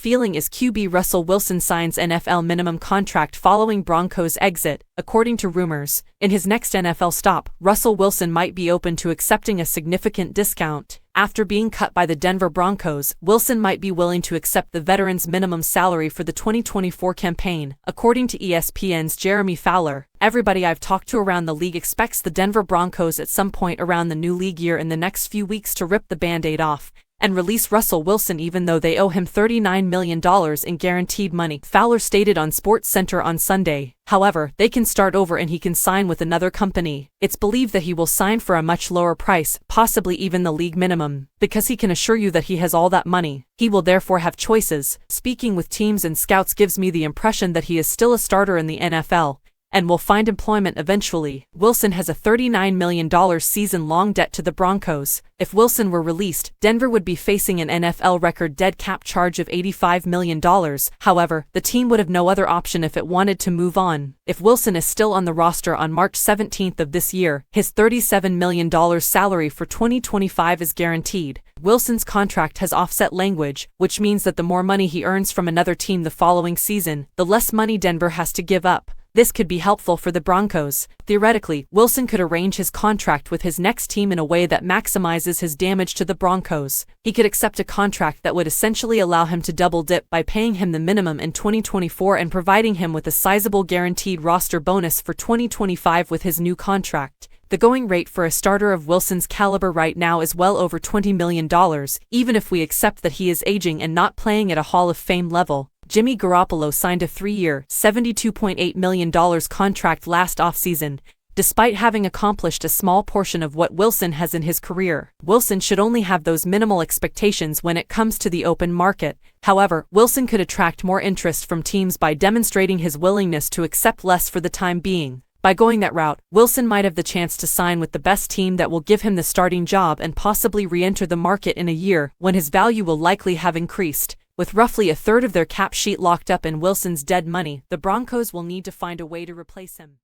feeling is QB Russell Wilson signs NFL minimum contract following Broncos' exit, according to rumors. In his next NFL stop, Russell Wilson might be open to accepting a significant discount. After being cut by the Denver Broncos, Wilson might be willing to accept the veteran's minimum salary for the 2024 campaign, according to ESPN's Jeremy Fowler. Everybody I've talked to around the league expects the Denver Broncos at some point around the new league year in the next few weeks to rip the Band-Aid off and release Russell Wilson even though they owe him $39 million in guaranteed money, Fowler stated on SportsCenter on Sunday. However, they can start over and he can sign with another company. It's believed that he will sign for a much lower price, possibly even the league minimum, because he can assure you that he has all that money. He will therefore have choices. Speaking with teams and scouts gives me the impression that he is still a starter in the NFL and will find employment eventually. Wilson has a $39 million season-long debt to the Broncos. If Wilson were released, Denver would be facing an NFL record dead cap charge of $85 million. However, the team would have no other option if it wanted to move on. If Wilson is still on the roster on March 17th of this year, his $37 million salary for 2025 is guaranteed. Wilson's contract has offset language, which means that the more money he earns from another team the following season, the less money Denver has to give up. This could be helpful for the Broncos. Theoretically, Wilson could arrange his contract with his next team in a way that maximizes his damage to the Broncos. He could accept a contract that would essentially allow him to double dip by paying him the minimum in 2024 and providing him with a sizable guaranteed roster bonus for 2025 with his new contract. The going rate for a starter of Wilson's caliber right now is well over $20 million, even if we accept that he is aging and not playing at a Hall of Fame level. Jimmy Garoppolo signed a 3-year, $72.8 million contract last offseason, despite having accomplished a small portion of what Wilson has in his career. Wilson should only have those minimal expectations when it comes to the open market. However, Wilson could attract more interest from teams by demonstrating his willingness to accept less for the time being. By going that route, Wilson might have the chance to sign with the best team that will give him the starting job and possibly re-enter the market in a year when his value will likely have increased. With roughly a third of their cap sheet locked up in Wilson's dead money, the Broncos will need to find a way to replace him.